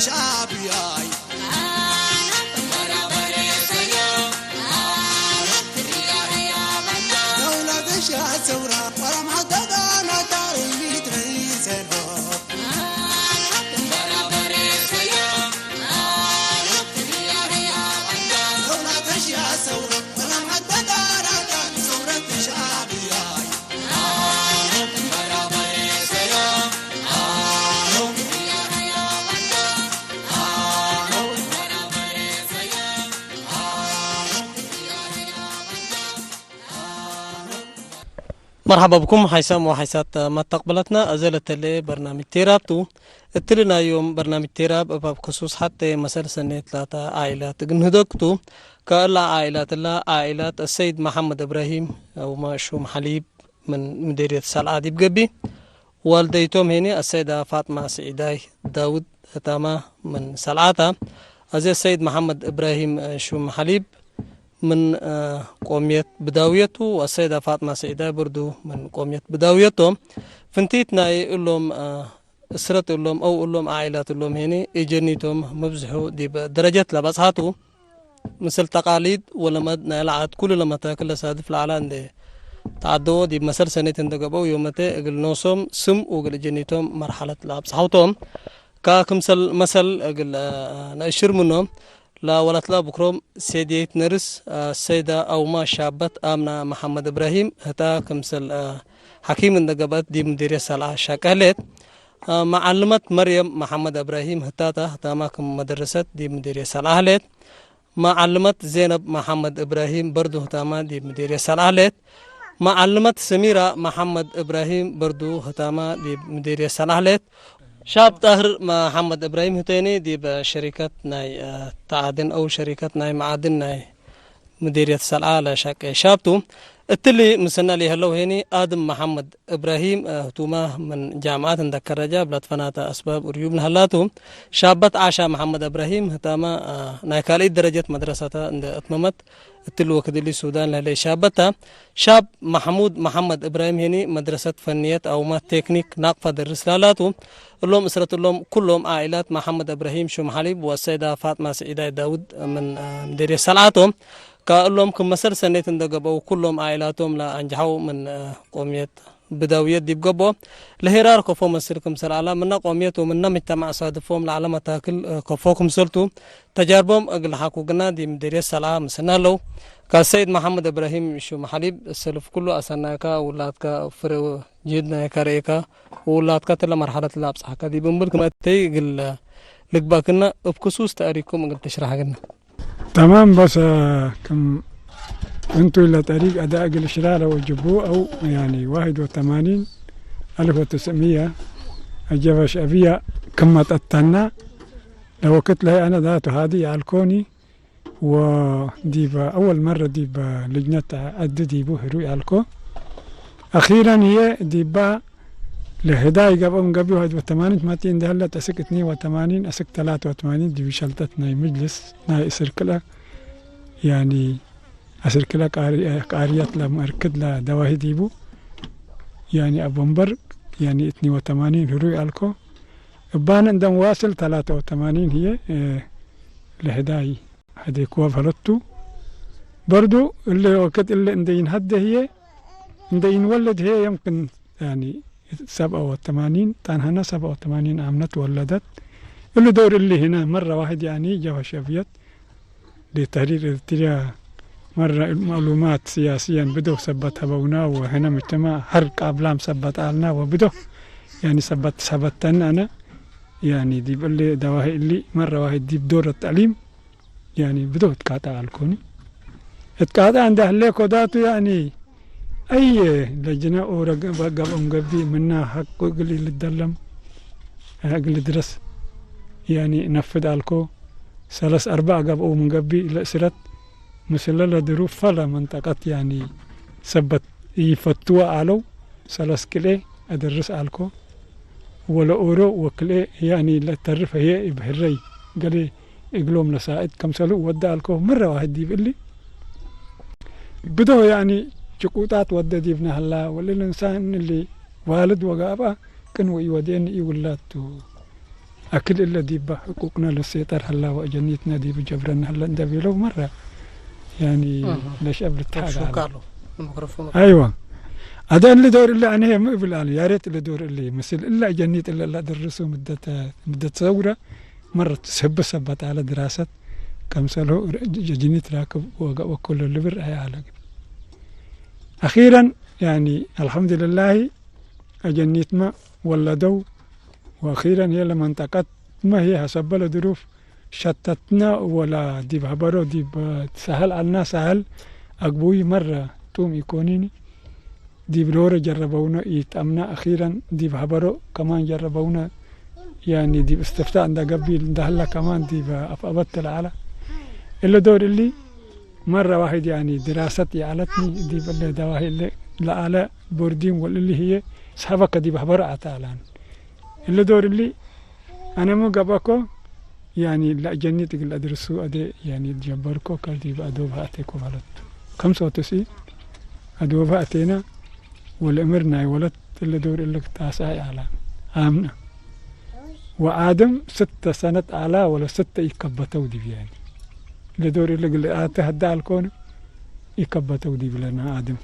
شعبياي دولة شا ثورة ورم حققنا تاريخ رئيس الهوب دولة شا ثورة ورم حققنا ثورة شعبياي مرحبا بكم حيسام وحيسات ما تقبلتنا أزالت اللي برنامج تيرابتو اتلنا يوم برنامج تيراب باب خصوص حتى مسألة سنة ثلاثة عائلات جنهدكتو كألا عائلات الله عائلات السيد محمد إبراهيم أو ما شوم حليب من مديرية سالعادي بقبي والديتهم هنا السيدة فاطمة سعيداي داود تاما من سالعاتا أزي السيد محمد إبراهيم شوم حليب من قومية بداويته والسيدة فاطمة سعيدة بردو من قومية بداويته فنتيتنا يقول لهم اسرة لهم أو لهم عائلات لهم هنا إجنيتهم مبزحوا دي بدرجة لبسحاته مثل تقاليد ولما نلعب كل لما تاكل سادف العلان دي تعدوا دي مسر سنة تندقبوا يومتي اقل نوصم سم وقل جنيتهم مرحلة لبسحاوتهم كمثل مثل اقل نأشر منهم لا ولت لا بكرم سيديت نرس السيدة أو ما شابت آمنة محمد إبراهيم هتا كمثل حكيم النقبات دي مديرية سالعة شاكهلت معلمة مريم محمد إبراهيم هتا ما كم مدرسة دي مديرية سالعة هلت معلمة زينب محمد إبراهيم بردو هتا ما دي مديرية سالعة هلت معلمة سميرة محمد إبراهيم بردو هتا ما دي مديرية سالعة هلت شاب طاهر محمد إبراهيم هتيني دي بشركة ناي تعادن أو شركة ناي معادن ناي مديرية سالعة لا شك شابتو التلي مسنا لي هلو هني آدم محمد إبراهيم هتوما من جامعات ذكر رجاب لتفناتا أسباب وريوبن هلاتو شابت عاشا محمد إبراهيم هتاما نايكالي درجة مدرسة أتممت التلو وكدلي السودان لهلي شابتها شاب محمود محمد إبراهيم هني مدرسة فنية أو ما تكنيك ناقفة درس لالاتو اللهم أسرة اللهم كلهم عائلات محمد إبراهيم شوم حليب والسيدة فاطمة سعيدة داود من مديرية سالعاتهم كلهم كم مسر سنة دقبوا كلهم عائلاتهم لا أنجحوا من قومية بداوية دي بقبوا لهرار كفو مسيركم سلالة من قومية ومن مجتمع صادفهم لعلمة تاكل كفوكم سلطو تجاربهم أقل حقوقنا دي مديرية سلالة مسنا لو كالسيد محمد إبراهيم شو محليب السلف كله أسناكا ولادك فرو جيدنا كاريكا ولادك تلا مرحلة اللابس حكا دي بمبلكم أتي قل لقباكنا بخصوص تاريخكم أقل تشرح قلنا تمام بس كم انتوا الى طريق اداء الاشرار وجبوه او يعني 81 1900 الجبش ابيا كما تتنا لو كنت لها انا ذاته هذه على الكوني وديبا اول مره ديبا لجنه ادي بو هروي الكو اخيرا هي ديبا لهداي قبل 81 ماتين ده هلا اسك 82 اسك 83 دي شلتتنا مجلس ناي سيركلا يعني أسركلا قاريات لما أركد لا دواهي ديبو يعني أبومبر يعني 82 هروي ألكو بان عندما واصل 83 هي لهداي هدي كواب هلطو برضو اللي وقت اللي عندين هده هي عندين ولد هي يمكن يعني 87 تانهنا 87 عمنت ولدت اللي دور اللي هنا مرة واحد يعني جوا شافيت لتحرير ارتجاع مرة معلومات سياسيا بدو سبت هبونا وهنا مجتمع حرق أبلام سبت آلنا وبدو يعني سبتنا أنا يعني دي اللي دواهي اللي مرة واحد دي بدور التعليم يعني بدو اتقاطع الكوني اتقاطع عند أهلي كوداتو يعني أي لجنة أو قبل منا حق قلي للدلم قلي درس يعني نفذ الكو 3 4 قبل من قبل لأسرت مثل ظروف فلا منطقة يعني سبت يفتوا علو 3 كيلو أدرس الكو ولا أورو وكلي يعني لا تعرف هي بهري قالي يقولون نساعد كم سلو ودى الكو مرة واحد دي باللي بدو يعني شقوطات ودى دي ابن هلا ولا الإنسان اللي والد وقابا كانوا يودين يولاتو أكل إلا ديب حقوقنا للسيطر هلا وأجنيتنا ديب جبرنا هلا ندبي له مرة يعني ليش قبل التحاجة أيوة هذا اللي دور إلا أنا هي مقبل على يا ريت اللي دور اللي مثل إلا جنيت إلا لا درسوا مدة ثورة مرة سبت على دراسة كم سنة جنيت راكب وكل اللي برأي على أخيرا يعني الحمد لله أجنيت ما ولدوا وأخيرا هي لما انتقت ما هي حسب ظروف شتتنا ولا دي بحبرو دي سهل عنا سهل أقبوي مرة توم يكونيني دي بلورة جربونا يتأمنا أخيرا دي بحبرو كمان جربونا يعني دي باستفتاء عند قبيل دهلا كمان دي بأبطل العالة إلا دور اللي مرة واحد يعني دراستي علتني دي بالله دواهي اللي لعلى بوردين واللي هي صحبك دي بحبرو عتالان إلا دور اللي أنا مو قبكو يعني لا جنيتك اللي أدرسوا أدي يعني جبركو كل دي بأدوبها أتيكو غلط 95 أدوبها أتينا والأمرنا ولد اللي دور اللي تاسعي على آمنة وآدم 6 سنة على ولا 6 يكبتوا دي يعني اللي دور اللي أتهدى الكون يكبتوا دي بلنا آدم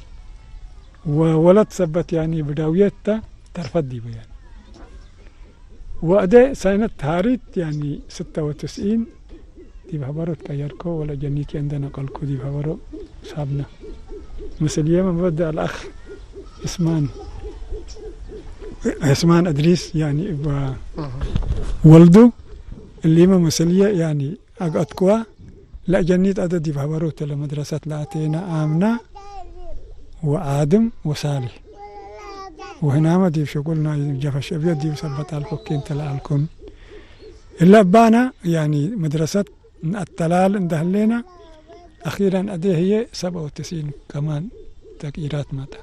وولد ثبت يعني بداويتها ترفض دي يعني وأدي سنة هاريت يعني 96 دي بحبرو تكيركو ولا جنيتي عندنا قلكو دي بحبرو صابنا مثل يوم بدأ الأخ عثمان أدريس يعني ولده اللي ما مسلية يعني أقعدكوا لا جنيت أدى دي بحبرو تلا مدرسة لاتينا آمنة وآدم وصالح وهنا ما دي شغلنا جفش أبيض دي وثبت على الكوكين تلا الكون إلا بانا يعني مدرسة التلال اندهلينا أخيرا أدي هي 97 كمان تغييرات ماتا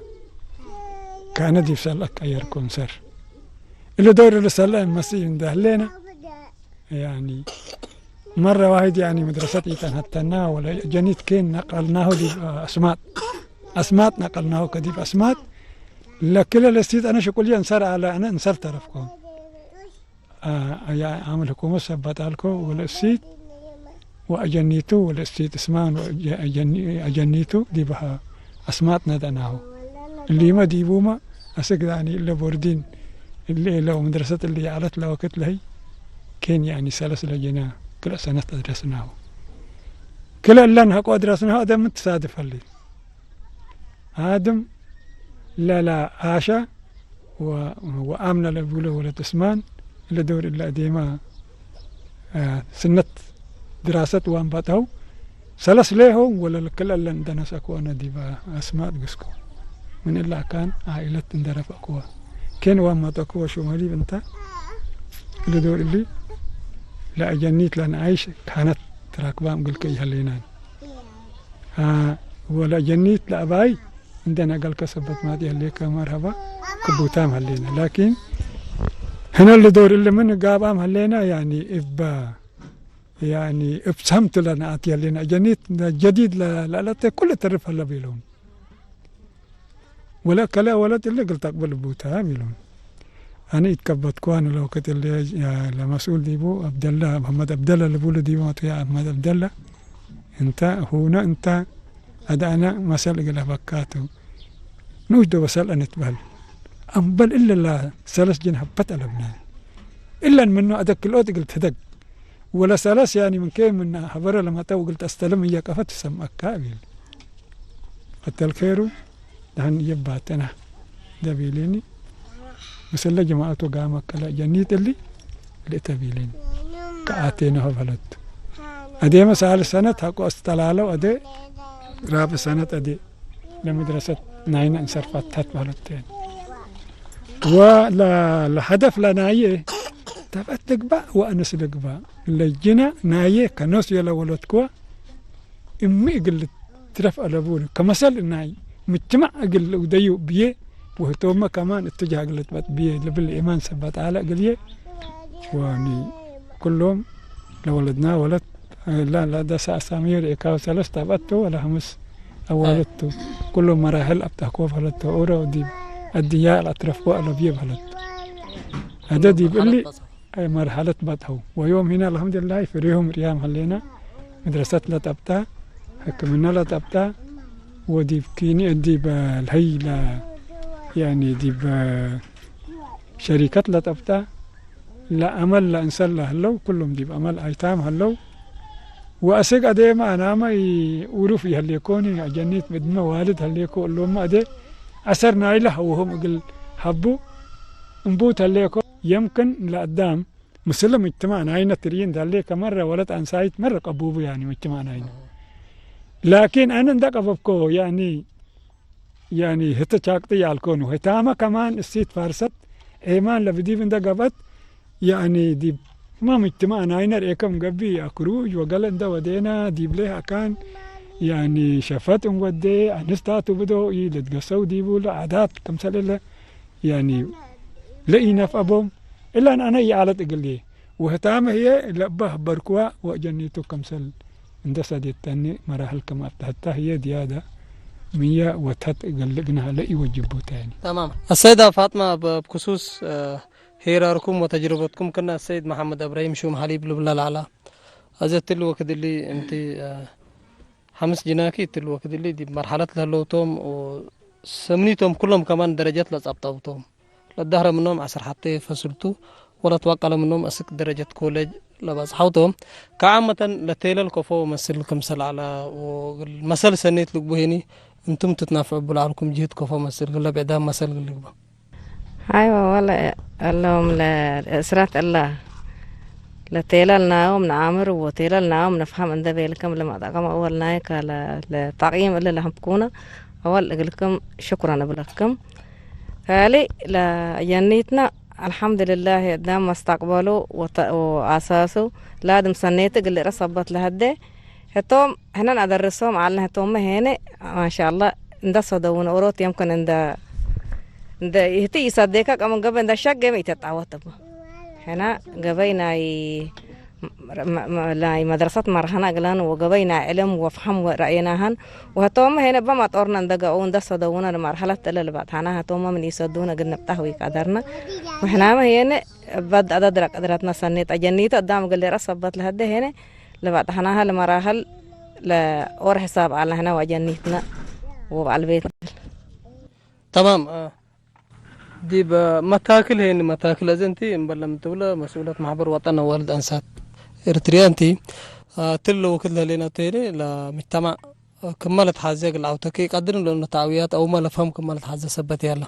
كان دي سألك أير كونسر إلا دور الرسالة المسيح اندهلينا يعني مرة واحد يعني مدرسة إيتان هتناه ولا جنيت كين نقلناه دي أسمات نقلناه كديب أسمات لكن الاستيت أنا شكولي أنصر على أنا أنصر طرفكم عامل حكومة سبت عليكم والاستيت وأجنيتو والاستيت اسمان وأجنيتو دي بها أسمات ندناه اللي ما ديبوما أسك يعني إلا بوردين اللي لو مدرسة اللي علت له وقت لهي كان يعني 3 لجنا كل سنة أدرسناه كل اللي نحكو أدرسناه آدم متصادف اللي آدم لا عاشا وآمنة لبوله ولا تسمان إلا دور إلا ديما سنة دراسة وانباتهو 3 ليهم ولا كل اللي عندنا سكوانا دي أسماء قسكو من إلا كان عائلة اندرف أقوى كان وما تقوى شمالي بنتا إلا دور اللي لا جنيت لأن عايش كانت تراكبام قل كي هلينان ولا جنيت لا باي عندنا قال كسبت ما دي هليك مرحبا كبوتام هلينا لكن هنا اللي دور اللي من قابام هلينا يعني يعني ابسمت لنا أتي هلينا جنيت جديد لا كل تعرف هلا بيلون ولا كلا ولد اللي قلت أقبل بوتام يلون أنا اتكبت كوان لو كنت اللي المسؤول ديبو عبد الله محمد عبد الله اللي بقوله ديبو يا محمد عبد الله أنت هنا أنت هذا أنا مسألة قلها بكاته نوجد وسأل أن يتبهل بل إلا لا 3 جنيه هبت على ابنان إلا منه أدك الأوت قلت هدق ولا 3 يعني من كيف من حبره لما تو قلت أستلم إياك أفت سمك كامل حتى الخير دهن يباتنا دبيليني مثل جماعته قامك كلا جنيت اللي تبيلين كأتينا هبلت أدي مسألة سنة هكو استلالو أدي رابع سنة أدي لمدرسة ناينا انصرفت هبلتين ولا الهدف لنايه تبعت لقبا وأنس لقبا لجنا نايه كنوس يلا ولدكوا إمي قلت ترف على بولي كمثل ناي مجتمع قل وديو بيه وهتوما كمان اتجاه قلت بات بيه بالإيمان سبت على قليه واني كلهم لولدنا ولد لا ده سامير إكاو 3 تبعته ولا 5 أولدته كلهم مراحل أبتحكوا فلدته أورا ودي الدياء الأطراف وألا بيه فلدته هذا دي بقلي مرحلة بطهو ويوم هنا الحمد لله فريهم ريام خلينا مدرسة لا تبتا حكمنا لا تبتا ودي كيني دي بالهي لا يعني دي شركات لا تبتا لا أمل لا إنسان لا هلو كلهم دي بأمل أيتام هلو وأسيق أدي ما أنا ما يورفي هل يكوني أجنيت بدنا والد هل يكون لهم ما أدي أسرنا إله وهم قل حبوا نبوت هل يكون يمكن لقدام مسلم مجتمعنا عين ترين ذلك مرة ولد عن سايت مرة قبوبه يعني مجتمعنا عين لكن أنا ندق أبوكو يعني هتا شاكتي يالكونو هتاما كمان السيت فارست إيمان لبدي من دقبت يعني دي ما مجتمعنا عين ريكم قبي أكروج وقال ده ودينا دي بليها كان يعني شفتهم ودي أنستاتو بدو يلتقصوا دي بولا عادات كمثال يعني لقينا في أبوهم إلا أن أنا يعلت إقلي وهتام هي لبه بركوا وجنيتو كمثل اندسد التاني مراحل كما حتى هي ديادة مية وتهت إقلقناها لئي وجبو تاني. تمام. السيدة فاطمة بخصوص هيراركم وتجربتكم كنا السيد محمد إبراهيم شوم حليب لبلا العلا أزت الوقت اللي أنت حمس جناكي الوقت اللي دي مرحلة لهلوتهم وسمنيتهم كلهم كمان درجات لصبطوتهم للدهر منهم عصر حتى فصلتو ولا توقع منهم أسك درجة كوليج لباس حوتهم كعامة لتيل الكفو مسل كمسل على والمسل سنيت لك بهني انتم تتنافعوا بالعالكم جهد كفو مسل قل بعدام مسل قل لك أيوة والله اللهم لإسرات الله لتيللنا ومنعامر وتيللنا ومنفهم عند بيلكم لما دقم أول نايك لتقييم اللي لهم بكونا أول أقولكم شكرا بلكم هالي لجنيتنا الحمد لله دام استقبلوا وأساسوا لازم سنيتك اللي رصبت لهده هتوم هنا أدرسهم على هتوم هنا ما شاء الله ندسوا دون أوروت يمكن عند يهتي يصدقك أما قبل عند شق جميع تتعوض هنا قبينا لا مدرسة مرهنا قلنا وقبينا علم وفهم رأيناهن وهتوم هنا بما تورنا ندقون دسوا دونا المرحلة اللي بعد هنا هتوم من يصدونا قلنا بتهوي قدرنا وإحنا ما هنا بعد أدرك قدرتنا سنيت أجنيت قدام قال لي رصبت لهده هنا لبعد هنا هالمراحل لأور حساب على هنا وأجنيتنا وعلى البيت. تمام. دي بمتاكل هي متاكل أزنتي مبلم تولى مسؤولة محبر وطن والد أنسات إرتريانتي تلو كلها لنا تيري لمجتمع كملت حازيق العوتكي قدرن لأنه تعويات أو ما لفهم كملت حازة سبتي يلا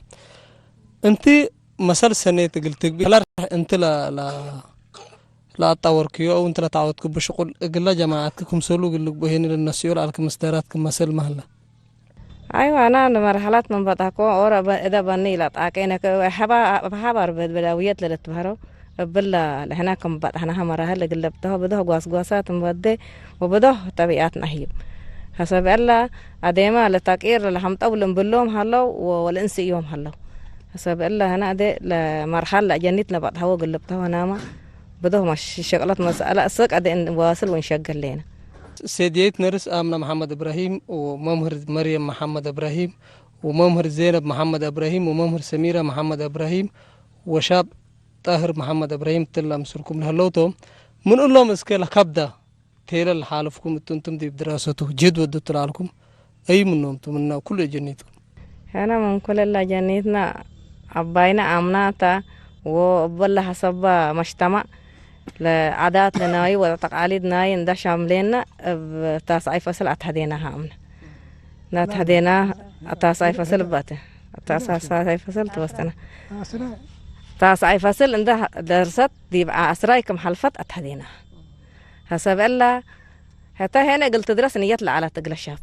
أنتي مسار سنة قلتك بي أنت لا تطوركيو أو أنت لا تعودكم بشغل قل جماعتكم سولو قلك بهين للنسيور على كمستيراتكم مسال مهلا. أيوة أنا مرحلات من بطاقة أورا إذا بني لا تأكينك حبار بدويات للتبهرو بالله لهناكم بعد هنا مراحل قلبتها بده قواس مبدي وبده طبيعات نهيب حسب الله أديما لتقير لهم طول بلوم هلا والإنس يوم هلا حسب الله هنا ده لمرحلة جنيتنا بعد هوا قلبتها ناما بده مش شغلات مسألة سك أدي واصل ونشغل لنا. سيديت نرس آمنة محمد إبراهيم وممهر مريم محمد إبراهيم وممهر زينب محمد إبراهيم وممهر سميرة محمد إبراهيم وشاب طاهر محمد إبراهيم تلا مسركم لهلوتهم من أول لهم إسكال كبدا تيلا الحالفكم أنتم دي بدراسته جد ودت لكم أي منهم تمنا كل جنيتكم. أنا من كل اللي جنيتنا أباينا أمناتا وبالله حسب مجتمع لعادات لناي وتقاليد ناي ندا شاملين بتاسعي فصل أتهديناها أمنا نتهدينا تاسعي فصل باته تاسعي فصل توستنا تاسعي فصل عنده درست دي أسرايكم حلفت أتهدينا حسب الله حتى هنا قلت درس نيت على تقل شافت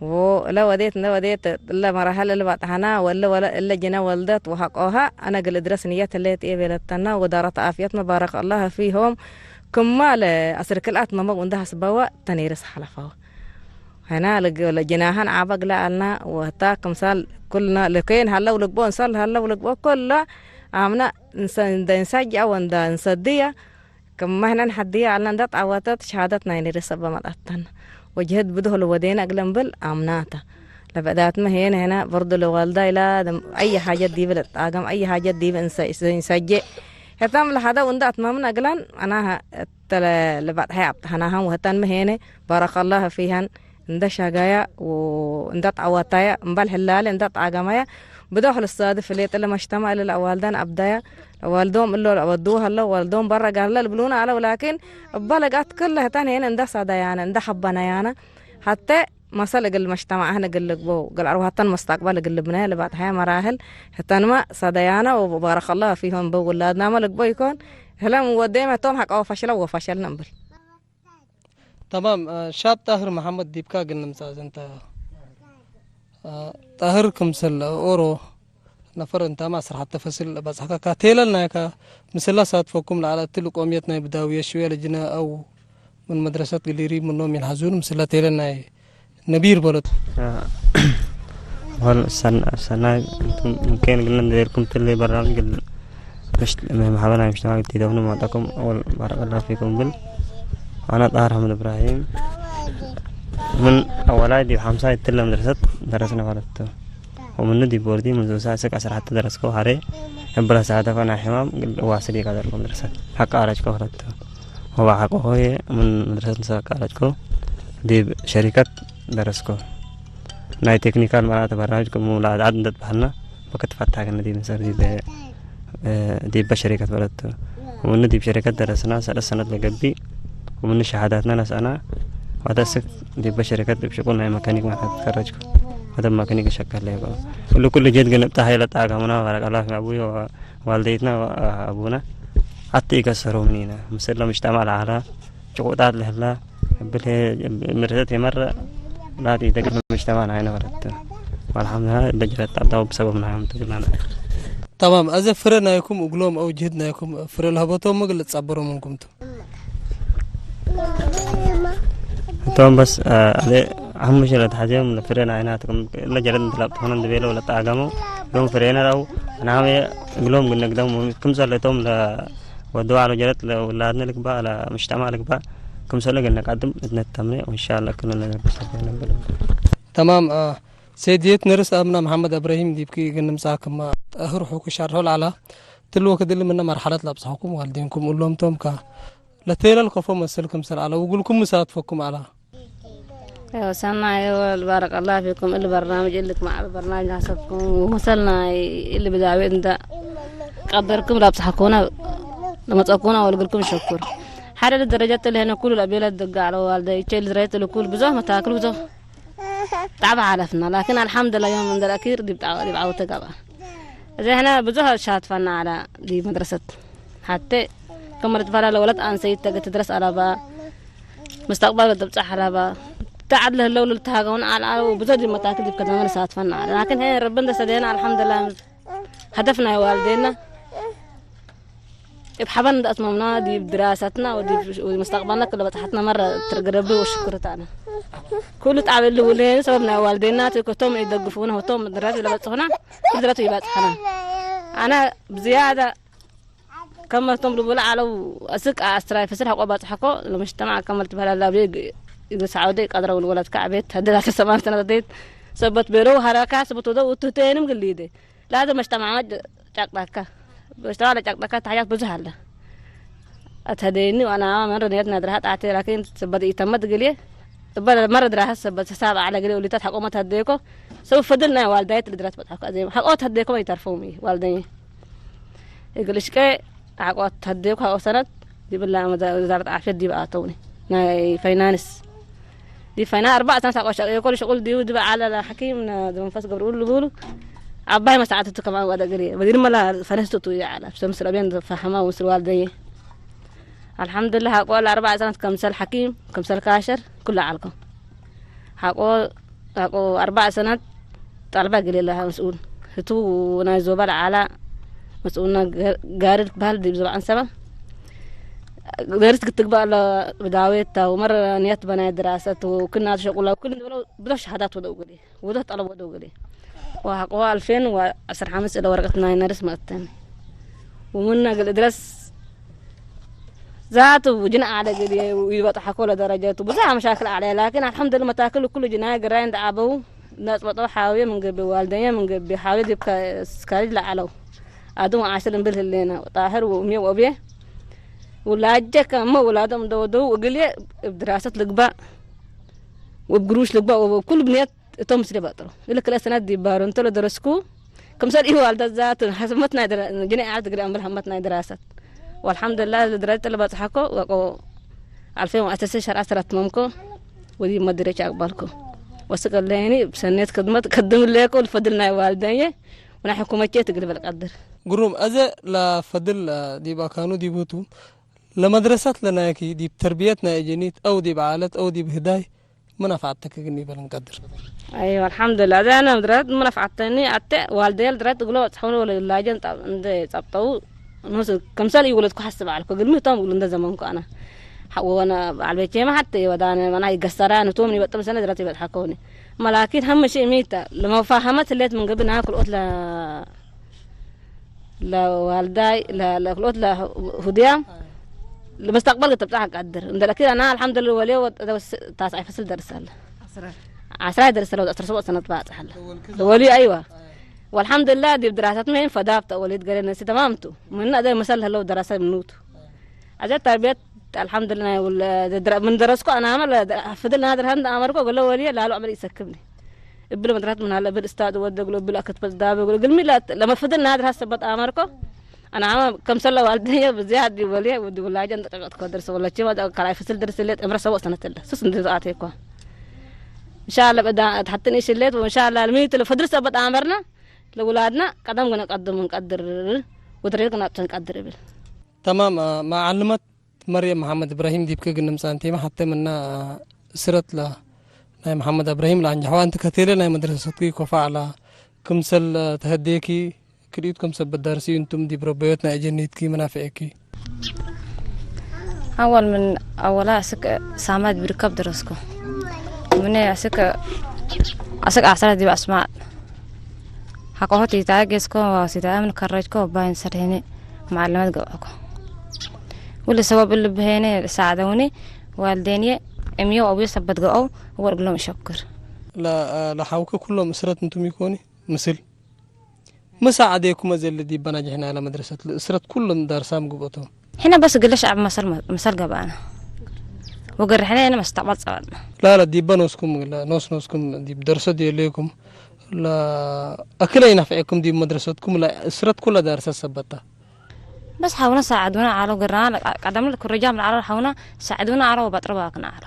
ولا وديت إلا مراحل اللي بعدها ولا إلا جنا ولدت وحقها أنا قل درس نيت اللي تقبلتنا ودارت عافيتنا بارك الله فيهم كمال أسرك الأطمة ما عندها سبوا تنيرس حلفه هنا لجناهن عبق لنا وهتا كمثال كلنا لكين هلا ولقبون صل هلا ولقبون كله عمنا نسجع وندا نصديه كم هنا نحديه على ندات عواتات شهادتنا يعني رسبة ملأتنا وجهد بده الودين أقلم بالأمناته لبعدات ما هنا برضو الوالدة إلى أي حاجة دي بلتاقم أي حاجة دي بنسجع هتام لهذا وندا أتمامنا قلان أنا لبعض هاي أبتهناها وهتان مهينة بارك الله فيهن ندا شجايا وندا عواتايا مبال هلال ندا عجمايا بدوح الصادف اللي تلا مجتمع إلى الوالدان أبدايا والدهم إلا ودوها الله والدهم برا قال لا البلونا على ولكن بلقات كلها تاني هنا ندا صدايانا ندا حبنا يانا حتى مسألة قل المجتمع هنا قل بو قل أروح مستقبل قل بناء لبعض هاي مراحل حتى ما صدايانا وبارك الله فيهم بولادنا ملك بو يكون هلا موديما توم حق أو فشل وفشل نمبل. تمام شاب طاهر محمد ديبكا قلنا مساز انت طاهر كمسل اورو نفر انت ما صراحة تفصيل بس حكا كاتيلا كا مسلا سات فوكم على تلو قوميتنا بداوية شوية لجنا او من مدرسة قليري من نوم الحزون مسلا تيلا نبير بلد هل سنة ممكن قلنا نديركم تلي برامج مش محاولة مجتمع تداولوا معكم أول بارك الله فيكم بل أنا طاهر محمد إبراهيم من أولادي خمسة يتلا مدرسة درسنا فلتو ومن ندي بوردي منذ ساعة عشر حتى درسكو هاري هبلا ساعة فانا حمام واصلي كادركم مدرسة حق أرجكو فلتو هو حقه هو من مدرسة ساعة أرجكو دي شركة درسكو ناي تكنيكال مرات برنامجكم مولاد عدد بحالنا وقت فتح كنا دي مسار دي بشركة فلتو ومن دي بشركة درسنا سنة لقبي ومن شهاداتنا نسأنا وهذا سك دي بشركة بشكلنا ميكانيك ما تخرجكم هذا ميكانيك شكل له كل جد قلنا تحيل تعاقمنا بارك الله في أبوي ووالدينا وأبونا حتى يكسروا منينا مثل مجتمع على شقوطات لهلا بله مرتين مرة لا تيجي مجتمعنا هنا ورد والحمد لله دجلت تعطوا بسببنا هم تقولنا تمام أذا فرنا يكم أقلوم أو جهدنا يكم فر الهبطوا ما قلت صبروا منكم توم بس أهم شيء لتحجم لفرنا عيناتكم لا جرد نطلب هون دبيلة ولا تعجموا يوم فرنا أو أنا هم أقلوم قلنا قدام كم سنة توم لا ودوا على جرد لأولادنا لك بقى على مجتمع لك بقى كم سنة قلنا قدم نتمنى وإن شاء الله كلنا نبصر. تمام سيديت نرس أبنا محمد إبراهيم ديبكي قلنا مساكم ما أروحوا كشارحوا على تلو كدل منا مرحلة لبسحكم والدينكم قول توم كا لا تيلا القفو مسلكم سر على وقولكم مساعدكم على. أيوة سمعنا بارك الله فيكم البرنامج اللي مع البرنامج حسبكم ومثلنا اللي بداوي انت قدركم لبسحكونا لما تقونا ولقولكم شكر. حال الدرجات اللي هنا كل الأبيات دق على والدي تشيل درجات الكل بزوج ما تاكل بزوج تعب عرفنا لكن الحمد لله يوم من الأخير دي بعوض تقابل زي هنا بزوج شات فنا على دي مدرسة حتى كمرت فلا الولد أن سيد تدرس على مستقبل بدبت على تعد له اللول التهاجون على وبزوج ما تاكل دي كذا من شات فنا لكن هي ربنا سدينا الحمد لله هدفنا يا والدينا بحبنا أتممنا دي بدراستنا ودي كل بتحطنا مرة ترقربي والشكر تاعنا كل تعب اللي ولين سببنا والدينا تكتم يدقفونا وتوم الدراسة اللي بتهنا الدراسة يبات حنا أنا بزيادة كم توم بقول على أسك أستراي فسر حقوق بتحقق المجتمع كملت بهلا لا بيج سعودي قدر والولد كعبت هذا سمان سنة ديت سبت بيرو حركة سبت وده وتهتين مقليده لا هذا مجتمع جاك بشتغل جاك حياة بزهلة أتهديني وأنا مرة نيتنا درهات أعطي لكن بدي يتمد قليه مرة درهات سبت سابع على قليه ولي تضحك وما تهديكو سوف فضلنا والدايت اللي درات بتحق زي حق تهديكو ما يتعرفوني والدي يقول إيش كي حق تهديكو حق سنة دي بالله وزارة عافية دي بقى توني ناي فاينانس دي فاينانس 4 سنوات حق يقول شغل دي بقى على حكيم دم فاس قبل يقولوا عباي ما ساعدته كمان وهذا قليل بدير ملا فنسته توي على شمس الأبيان فحما وصل والدي الحمد لله حقول 4 سنوات كمسال حكيم كمسال كاشر كل عالكم حقول 4 سنوات طالبة قليل لها مسؤول هتو نايزوبال على مسؤولنا قارد بهالدي بزبعان سبا درست كنت بقى بداويتها ومرة نيت بنا دراسة وكنا شغل وكل بدو شهادات ودوقلي ودو طلب ودوقلي وحقوا 2015 إلى ورقتنا نرس مقتن ومنا قل درس ذاته وجنا على قلي ويبقى حقوا له درجات وبزع مشاكل عليه لكن الحمد لله متاكل كل جناي قراين دعبوا ناس بطوا حاوية من قبل والدين من قبل حاوية يبقى سكاري لا علو أدوم 10 بله لنا طاهر ومية وأبيه ولا جك ما ولادهم دو وقلي بدراسة لقباء وبقروش لقباء وكل بنيات توم سري بطلوا يقول لك السنة دي بارون تلو درسكو كم صار إيه والد ذات حسمتنا جني قاعد تقرأ أمر حمتنا دراسة والحمد لله دراسة اللي بتحكوا وقو 2010 شهر 10 ممكن ودي ما دريش أقبلكم وسقل ليني بسنة خدمة قدم لكم الفضلنا والدي ونحن حكومة تقرب القدر قروم أذا لا فضل دي باكانو دي بوتو لمدرسة لنا كي دي بتربيتنا إجنيت أو دي بعالت أو دي بهداي ما نفعتك إني بنقدر. أيوة الحمد لله ده أنا درات ما نفعتني أتى والدي درات يقولوا تحولوا ولا لاجن عند تبطوا نص كم سنة يقولوا تحسب على كل مية تام يقولون ده زمانكم أنا وانا على البيت ما حتى وداني أنا يقصران وتومني بتم سنة دراتي بتحكوني ملاكين هم شيء ميتا لما فهمت الليت من قبل ناكل قلت لا والداي لا قلت له هدية المستقبل تبعك قدر لكن أنا الحمد لله ولي تاسع فصل درس الله 10 درس له 10 سنة بعد حل ولي أيوة والحمد لله دي بدراسات مين فدابت وليد قال لنا تمامته من هذا مثل له دراسة منوته أجت تربية الحمد لله من درسكو أنا عمل فضلنا هذا الهند أمركو قال له ولي لا له عمل يسكبني ابن مدرات من هلا بالاستاذ ودق له بلا كتب الداب يقول قل لا لما فضلنا هذا هسبت أمركو أنا عم كم سنة والدي بزيادة دي ولي ودي ولا جند تقدر ولا شيء ما كراي فصل درس الليت أمر سوا سنة الله سوس ندرساتي كوا إن شاء الله بدأ تحطني إيش الليت وإن شاء الله الميت اللي فدرس أبد أمرنا لأولادنا قدم قنا قدم نقدر وطريقنا نقدر بال. تمام مع علمت مريم محمد إبراهيم دي بكي قنم سانتي ما حتى منا سرت لا محمد إبراهيم لأن جحوا أنت كثير لا مدرستكي كفا على كم سل تهديكي كريتكم سب الدرسي أنتم دي بربيتنا أجنيتكي منافعكي. أول من أولا أسك سامد بركب درسكو من أسك 10 دي بأسماء حقوقي تاجسكو وسيدا من كرجكو باين سرهني معلمات جواكو ولا سبب اللي بهني ساعدوني والديني أميو أبوي سبت جاو وأقول لهم شكر لا حاوك كلهم أسرة أنتم يكوني مثل مساعدكم زي اللي دي بنجحنا على مدرسة الأسرة كلهم دارسام جواتهم هنا بس قلش عب مسال جبانا وقرحنا أنا مستقبل صارنا لا دي بنوسكم لا نوسكم دي بدرسة دي ليكم لا أكل ينفعكم دي مدرستكم لا أسرة كلها دارسة سبتها بس حاولنا ساعدونا على قرنا قدم لك الرجال من على حاولنا ساعدونا على وبطرباكنا على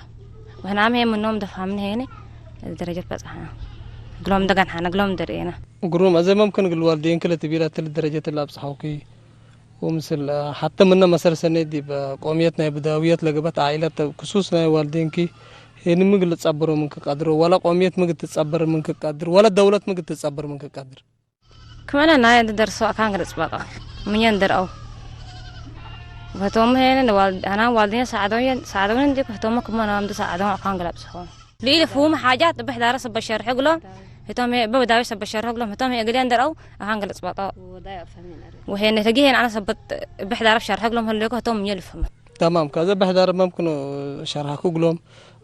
وهنا عم هي منهم دفهمنا هنا الدرجة بس احنا قلهم دقن حنا قلهم درينا قروم أزي ممكن قل والدين كلا تبيلها تل الدرجة اللي بصحوكي ومثل حتى منا مثلا سنة دي بقوميتنا بداويات لقبت عائلات خصوصنا والدين كي هني مقل تصبروا منك قدر ولا قومية مقل تصبر منك قدر ولا دولة مقل تصبر منك قدر كمان أنا درسوا كان قرص بقى من يندر أو فتوم هنا أنا والدين ساعدوني ديك فتوم كمان أنا مد ساعدون كان قلب صحون ليه فهم حاجات بحضر سب الشرح يقولون فتوم ببدأ سب الشرح يقولون فتوم يقولي يندر أو كان قلب بقى وهنا تجيهن أنا سبت بحضر الشرح يقولون هلليكوا فتوم يلفهم تمام كذا بحضر ممكن شرحكوا يقولون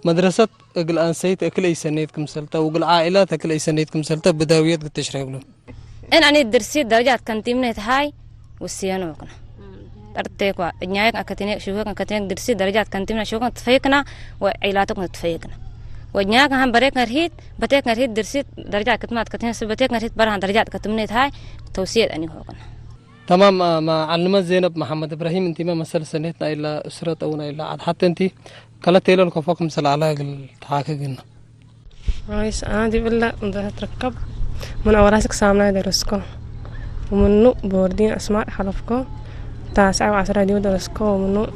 مدرسة أقل أنسيت أكل أي سنيتكم سلطة وأقل عائلات أكل أي سنيتكم سلطة بداويات قد تشرح يقولون أنا درسيت درجات كنت من هاي والسيانو كنا أرتيكوا نياك أكتني شوفك أكتني درسيت درجات كنت من شوفك تفيقنا وعيلاتك تفيقنا ونياك هم بريك نرهيد بتيك نرهيد درسيت درجات كتمات كتني بتيك نرهيد برهن درجات كتمنيت هاي توسيع أني هو كنا تمام مع علمت زينب محمد إبراهيم أنتي ما مسألة سنتنا إلا أسرة أونا إلا عاد حتى أنتي كلا تيلون كفاكم سل على الحاكة جنا. رئيس أنا دي بالله ده تركب من أوراسك سامنا درسكو ومنو بوردين أسماء حلفكو 9 و10 ديو درسكو ومنو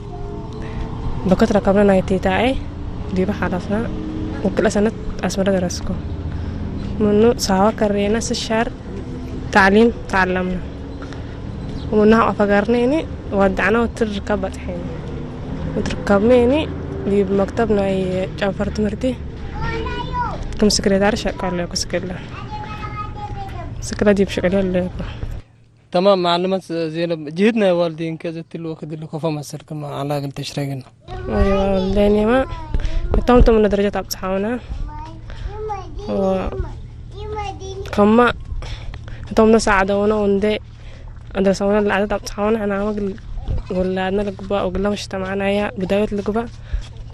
بكت ركبنا نايتي تاعي دي بحلفنا وكل سنة أسماء درسكو منو سوا كرينا الشهر تعليم تعلمنا ومنها أفكرني ودعنا وتركبت حين وتركبني دي بمكتبنا أي جعفرت مرتي كم سكرتير شكل له كسكلا سكلا دي بشكل له تمام معلومات زينب جهدنا يا والدين كذا تلو كذا لو كفا مسر كما على قل تشريقنا أيوة والدين ما تمتم من درجة أبصحونا و كما تمنا ساعدونا وندي درسونا العدد بتصحون أنا مقل ولادنا لقباء وقلنا مجتمعنا يا بداية لقباء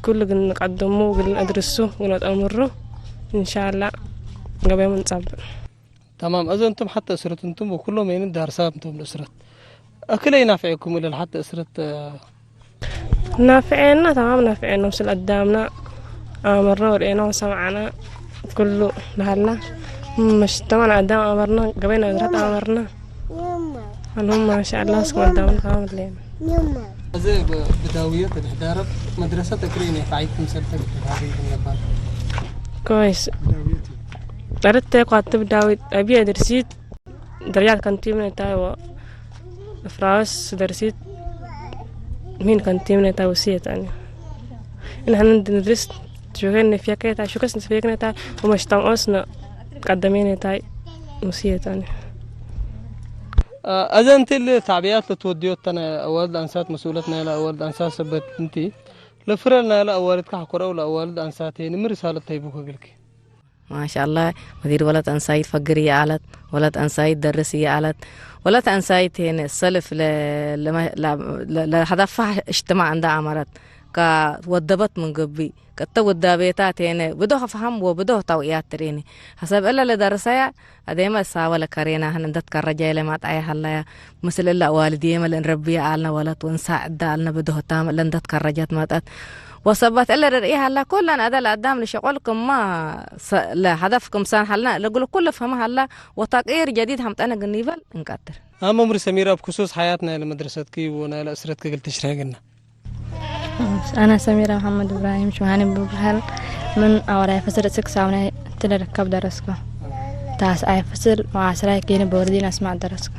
كل قلنا نقدمه وقلنا ندرسه ونتأمره إن شاء الله قبل ما نصاب. تمام. إذا أنتم حتى أسرة أنتم وكلهم يعني درسات أنتم الأسرة أكل ينافعكم إلى حتى أسرة نافعنا تمام نافعنا وصل قدامنا أمرنا ورئينا وسمعنا كله بهلا مجتمعنا قدام أمرنا قبلنا ندرس أمرنا اللهم ما شاء الله سكون قدامنا تمام الليل. زي بداوية الإحدار مدرسة تكريني فعيكم سلتك هذه اليابان. كويس. أردت قاعد بداوي أبي درسيت درجات كنتيمنا تاي وفراس درسيت مين كنتيمنا تاي وسيت يعني. إن ندرس شوكين فيها كده شو كسن فيها كده ومجتمع أصلا قدمين تاي وسيت يعني. إذا أنت التعبيات لتوديوت أنا أولد أنسات مسؤولتنا لا أولد أنسات سبت أنتي لفرنا لا أولد كحكرة ولا أولد أنساتين من رسالة تيبوك قلك. ما شاء الله مدير ولد أنسايد فقرية علت ولد أنسايد درسية علت ولد أنسايد هنا السلف لهدفها اجتماع عندها عمرت كودبت من قبي كتودى بيتات هنا بدوها فهم وبدوه توقيات تريني حسب إلا لدرسها أديما الساوة لكرينا هندت كالرجال ما تعي هلا مثل إلا والدي ما لنربي عالنا ولد ونساعد عالنا بدوه تام لندت كالرجات ما تات وصبت إلا رأيها هلا كلنا أدل قدام لشغلكم ما لهدفكم سان هلا نقول كل فهم هلا وتغيير جديد هم أنا جنيفل نقدر. أمر سميرة بخصوص حياتنا إلى مدرستك وأنا لأسرتك قلت تشرحنا. أنا سميرة محمد إبراهيم شوهاني ببحر من أوراي فصل 6 عوني تلركب درسك تاس أي فصل وعشرة كيني بوردين أسمع درسك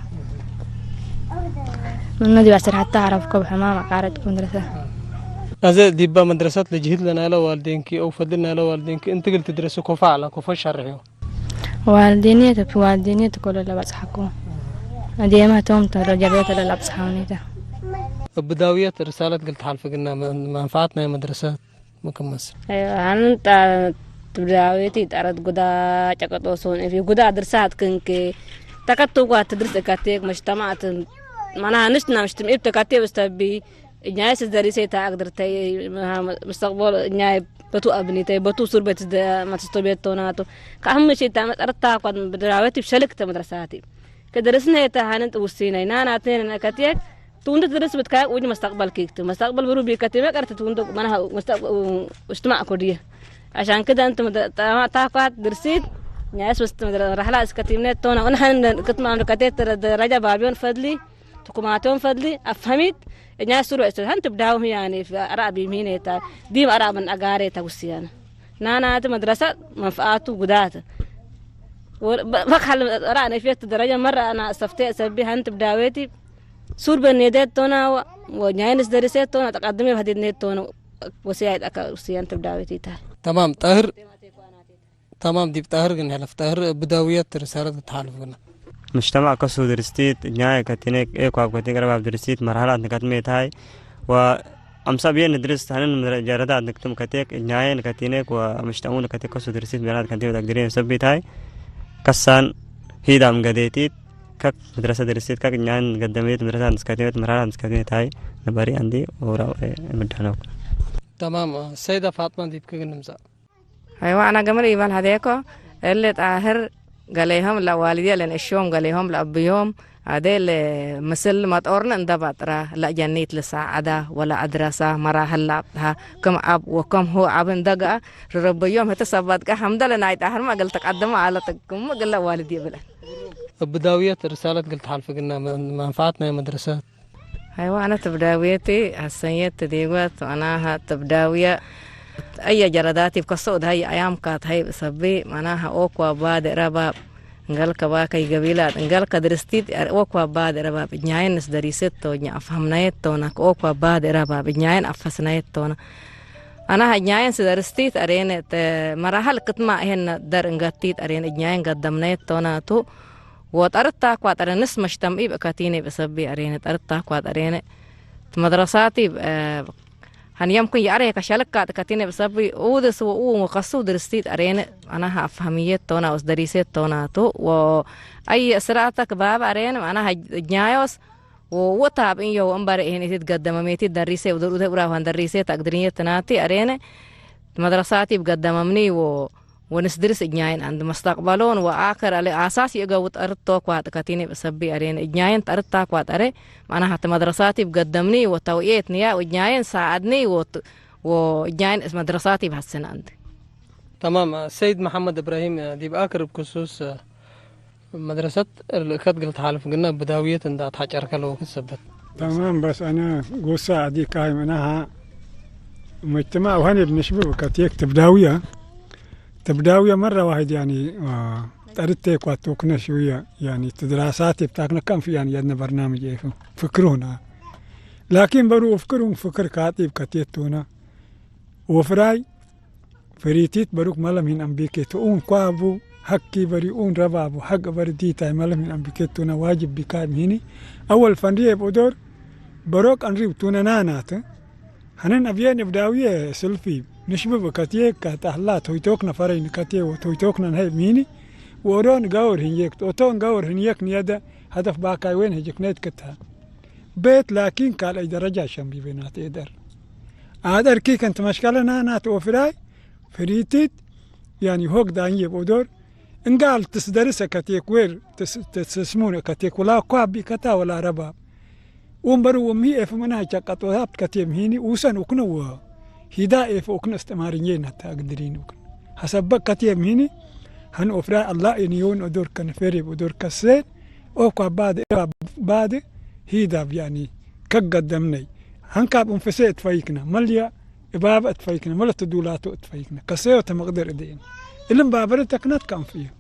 من ندي بعشر حتى أعرفكم حمام قارد مدرسة. هذا ديبا مدرسات لجهد لنا على والدينك أو فضلنا على والدينك أنت قلت تدرسوا كوفا على كوفا شرحيو. والديني تقول لا بس حكوا. ديما توم ترى جبهة لا بس حاونيته. بداوية رسالة قلت حال فقلنا منفعتنا يا مدرسات مكمس. أيوة أنت بداويتي ترد قدا تكتوسون في قدا درسات كنك تكتوقع تدرس كاتيك مجتمعات معناها نشنا مجتمع تكاتيك بستبي ناس درسي تقدر تي مستقبل ناي بتو أبني تي بتو سربت ما تستوبيت توناتو كأهم شيء تعمل أرتاح قد بداويتي بشلك مدرساتي كدرسنا يتهانت وسينا نانا تين كاتيك توند تدرس بتكاك وجه مستقبل كيكت مستقبل بروبي كاتيك قرت توند منها مستقبل اجتماع كوديه عشان كده أنت تاقات درسيت ناس بس رحلة اسكتيمنات تونا ونحن كنت مع كاتيك رجع بابيون فضلي تكماتهم فضلي أفهمت الناس سروا هن تبداهم يعني في أرابي مينيتا ديم أراب من أجاري توسيان نانا مدرسة منفعات وجدات وبخل رأنا في الدرجة مرة أنا استفتي أسبي هن تبداويتي سور بالنيدات تونا ونيانس درسات تونا تقدمي بهدي النيت تونا وسيايد أكوسيان تبداويتي تا تمام طاهر تمام دي بطاهر قلنا هلا طاهر بداوية رسالة تحالف قلنا مجتمع كسو درستيت نهاية كاتينيك إيكو كاتينيك رباب درستيت مرحلة نكاتميت هاي وأمسا بيان ندرس هنن جاردات نكتم كاتيك نهاية نكاتينيك ومجتمعون كاتيك كسو درستيت بيانات كاتيك تقدرين سبيت هاي كسان هي دام قديتيت كك مدرسة درستيت كك نهاية قدميت مدرسة نسكاتيميت مرحلة نسكاتيميت هاي نباري عندي ورا مدهنوك. تمام. السيدة فاطمة دي بكي نمزا. أيوة أنا قمر إيمان هذيكو اللي تآخر قاليهم لوالدي لأن الشوم قاليهم لأبيهم هذيل مثل ما تورنا اندبت را لا جنيت لساعدة ولا أدرسة مراحل لابها كم أب وكم هو أب اندقى ربيهم هتسبت كحمد لله نايت آخر ما قلت قدم على تكم ما قال والدي بلا. بداوية رسالة قلت حال فقلنا منفعتنا يا مدرسات. أيوة أنا تبداويتي هالسنية تديوت وأنا تبداوية أي جرداتي بقصود هاي أيام كات هاي بسبي معناها أوكوا بعد رباب نقول كباكي قبيلات نقول كدرستيت أوكوا بعد رباب نياين نس دريستو نيا أفهمنايت تونا أوكوا بعد رباب نياين أفسنايت تونا أنا هنياين سدرستيت أرينة مراحل كتما هن در نقطيت أرينة نياين قدمنايت تونا تو وترتا قوات أرينة نس مجتمعي بكاتيني بسبي أرينة ترتا قوات أرينة مدرساتي هن يمكن يعرف كشلك كاتين بسبب ودس وقصو درستيت أرين أنا هفهمية تونا أس دريسة تونا تو وأي أسرعتك باب أرين أنا هجنايوس ووتاب إن يو أمبار هني تتقدم ميتي دريسة ودورا هن دريسة تقدرين تناتي أرين مدرساتي بقدم مني وندرس إجناين عند مستقبلون وآخر على أساس يجاوت أرتوك وات كاتيني بسبب أرين إجناين ترتاك وات أري أنا حتى مدرساتي بقدمني وتوقيتني وإجناين ساعدني وإجناين مدرساتي بحسن عندي. تمام. سيد محمد إبراهيم دي بآخر بخصوص مدرسة الكاد قلت حالف قلنا بداوية عند حاجة أركلو كسبت. تمام. بس أنا قوسا دي كاي منها مجتمع وهني بنشبه كتيك تبداوية مرة واحد يعني تردتك واتوكنا شوية يعني تدراساتي بتاعنا كان في يعني يدنا برنامج فكرونا لكن برو افكرون فكر كاتب كتيتونا وفراي فريتيت بروك مالا من أمبيكيتون كوابو حكي بريون ربابو حق برديتا مالا من أمبيكيتونا واجب بكام هيني أول فندية بدور بروك أنريب تونا نانات هنن أبيان بداوية سلفي نشبه كتيك كتحلات هويتوكنا فرين كتيك وتويتوكنا نهي ميني ورون غاور هنيك توتون غاور هنيك نيادا هدف باكاي وين هجيك نيت كتها بيت لكن قال أي درجة شمبي بينات يدر أدر كي كنت مشكلة نات وفراي فريتيت يعني هوك دانية بدور إن قال تسدرس كتيك وير تسمون كتيك ولا قابي كتا ولا رباب ومبرو ومي منها جاكت وهاب كتيم هيني وسن وكنوا هداية فوقنا استمارين حتى قدرين وكن حسب كتيم هيني هن أفرا الله ينيون أدور كنفري ودور كسر أو بعد هيدا يعني كقدمني هن كاب انفسيت فايكنا مليا إباب أتفايكنا ملا تدولات أتفايكنا كسر تمقدر دين إلهم بابرتك نت كان فيه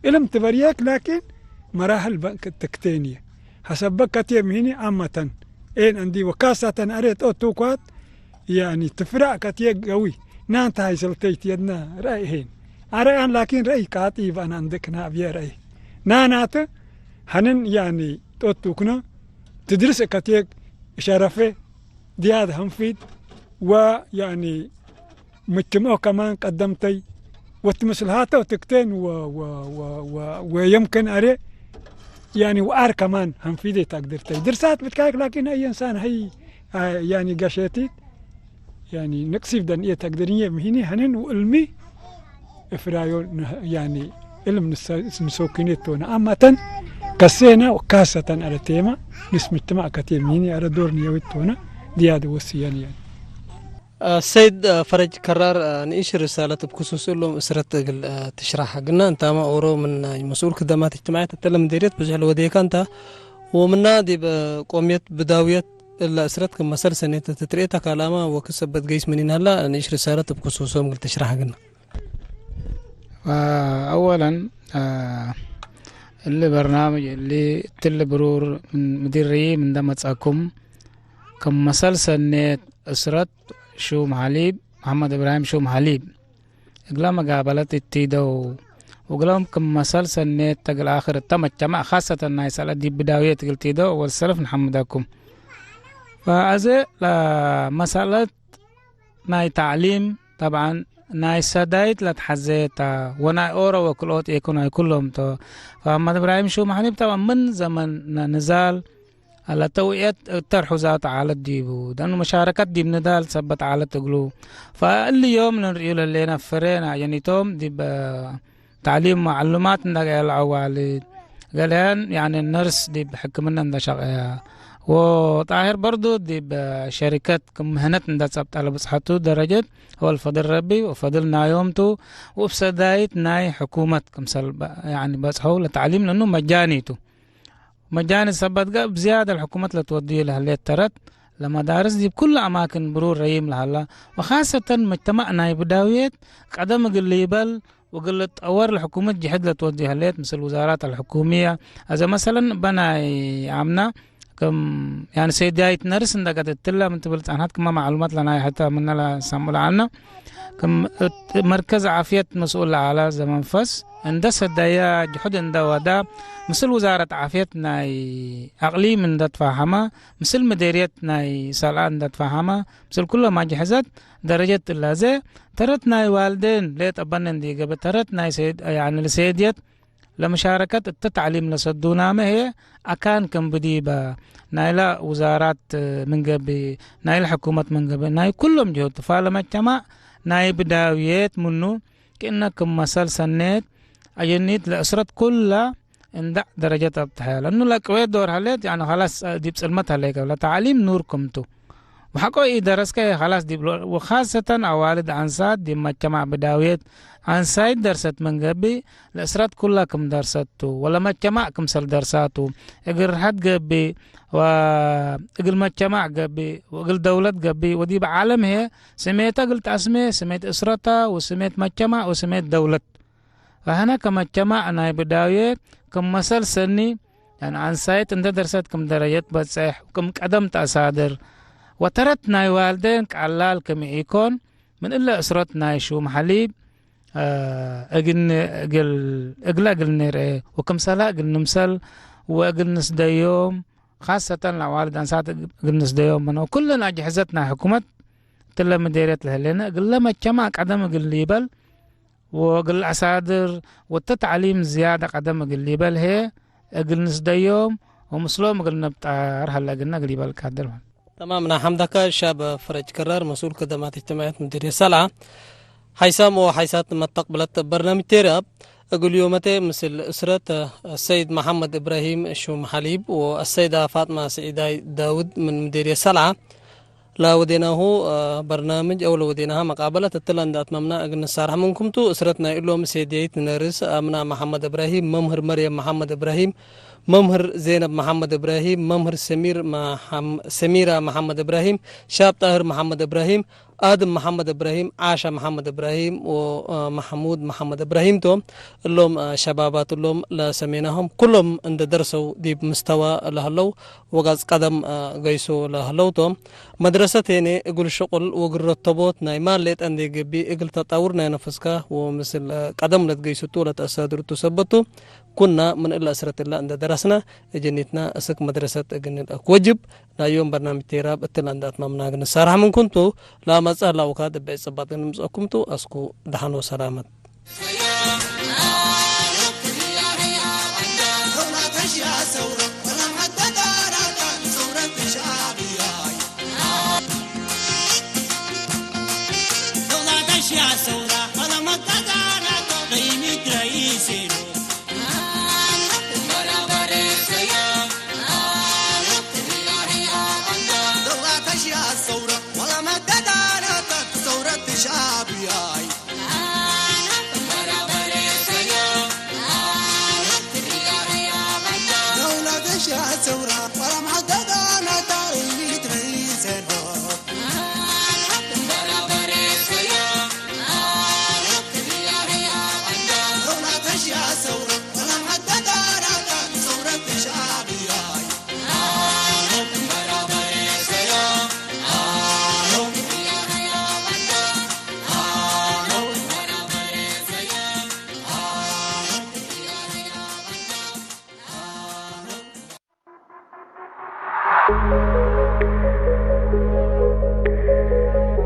إلهم تبريك لكن مراحل تكتينية حسب كتيم هيني عامة إن عندي وكاسة أريد أو توقات يعني تفرع كتير قوي نانت هاي سلطيت يدنا رأيهين أرأيان لكن رأي كاتيب أنا عندك نابيا رأي نانات هنن يعني توتوكنا تدرس كتير شرفه دياد همفيد ويعني مجتمعه كمان قدمتي وتمثلهاته وتكتين ويمكن أري يعني وآر كمان همفيدي تقدرتي درسات بتكاك لكن أي إنسان هي يعني قشيتي يعني نقصيف دان إيه تقدرية مهيني هنن وعلمي إفرايون يعني علم نسوكينيتونا أمة كسينا وكاسة على تيما نسم اجتماع كتير مهيني على دور نيويتونا دياد وسيان يعني. السيد فرج كرار نعيش رسالة بخصوص لهم أسرة تشرحها قلنا أنت ما أورو من مسؤول خدمات اجتماعية تتكلم ديريت بجهل وديك أنت ومن دي قومية بداوية الأسرة كم مسألة سنة تتريتها كلامه وكسبت جيس منين هلا نعيش رسالة بخصوصهم قلت تشرحها قلنا. أولا اللي برنامج اللي تل برور من مديري من دمتكم كم مسألة سنة أسرة شوم حليب محمد إبراهيم شوم حليب إقلام قابلت التيدو وقلام كم مسلسل نت تقل آخر تم الجماعة خاصة الناس على دي بداية تقل تيدو والسلف نحمدكم فأزي مسألة ناي تعليم طبعا ناي سدايت لتحزيتا وناي أورا وكلوت يكون كلهم تو فمحمد إبراهيم شوم حليب طبعا من زمن نزال على توعية الترحزات على الديبو لأنه مشاركات دي بندال ثبت على تقلو فاللي يوم نريول اللي نفرينا يعني توم دي تعليم معلومات ندقى العوالي قالين يعني النرس دي بحكمنا ندى شغية وطاهر برضو دي بشركات مهنات ندى ثبت على بصحته درجة هو الفضل ربي وفضلنا يومتو وبسدايت ناي حكومة كمسل يعني بس هو لتعليم لأنه مجانيتو مجاني سبت بزيادة الحكومات لتوديه لها ترت لمدارس دي بكل أماكن برور ريم لها وخاصة مجتمعنا بداوية قدم قليبال وقلت أور الحكومة جهد لتوديها لها مثل الوزارات الحكومية إذا مثلا بنا عمنا كم يعني سيدايت نرس عندك تلا من تبلت عنها كما معلومات لنا حتى من لا سامول عنا كم مركز عافية مسؤول على زمن فس اندس الدايا جحود اندوادا مثل وزارة عافيتنا أقليم من تفهمها مثل مديريتنا سالان تفهمها مثل كل ما جهزت درجة اللازة ترتنا والدين ليت أبنن دي قبل ترتنا سيد يعني لسيديت لمشاركة التعليم لصدونا ما هي أكان كم بديبة نايلا وزارات من قبل نايل حكومة من قبل ناي كلهم جهود فالما اجتماع ناي بداويات منه كأنكم مسال سنات أجنيت لأسرة كلها عند درجة التحية لأنه لك ويد دور هلت يعني خلاص دي بسلمتها لك ولا تعليم نوركم تو وحكوا درسك خلاص دي وخاصة أوالد عنصات دي مجتمع بداويات عنصات درست من قبل الأسرات كلها كم درستو ولا مجتمع كم سل درساتو اقل حد قبل وقل مجتمع قبل وقل دولة قبل ودي بعالم هي سميتها قلت أسمي سميت أسرتها وسميت مجتمع وسميت دولة فهنا كمجتمع أنا بداويات كم مسل سني يعني عنصات انت درست كم درجات بتصيح وكم قدم تأصادر وترتنا والدين كعلال كم يكون من إلا أسرتنا شو محليب أقل نيري وكم سلا أقل نمسل وأقل نسد يوم خاصة لوالد أنسات أقل نسد يوم منه كلنا جهزتنا حكومة تلا مديرية لهلنا أقل لما اجتماع قدم أقل ليبل وأقل أسادر والتعليم زيادة قدم أقل ليبل هي أقل نسد يوم ومسلوم أقل نبتار هلا قلنا أقل ليبل كادر تمام. حمدك شاب فرج كرار مسؤول خدمات اجتماعية مديرية سلعة حيسام وحيسات ما تقبلت برنامج تيراب أقول يومتي مثل أسرة السيد محمد إبراهيم شوم حليب والسيدة فاطمة سعيدة داود من مديرية سلعة لا وديناه برنامج أو لو وديناها مقابلة التلان دات ممنا أقول نصارح منكم تو أسرتنا إلهم سيديت نرس أمنا محمد إبراهيم ممهر مريم محمد إبراهيم ممهر زينب محمد إبراهيم ممهر سميرة محمد إبراهيم شاب طاهر محمد إبراهيم آدم محمد إبراهيم عاشا محمد إبراهيم ومحمود محمد إبراهيم توم اللهم شبابات اللهم لا سميناهم كلهم عند درسوا دي بمستوى لهلو وغاز قدم قيسوا لهلو توم مدرسة هنا يقول شغل وقل رتبوت نايمان ليت عندي قبي يقول تطورنا نفسك ومثل قدم لتقيسوا طولة أسادر تثبتوا كنا من إلا أسرة الله عند درسنا جنيتنا أسك مدرسة جنيت وجب لا يوم برنامج تيراب التلاندات ممنا نصارح من كنتو لا مسألة وكاد بيصبات نمسكمتو أسكو دحنو سلامت يا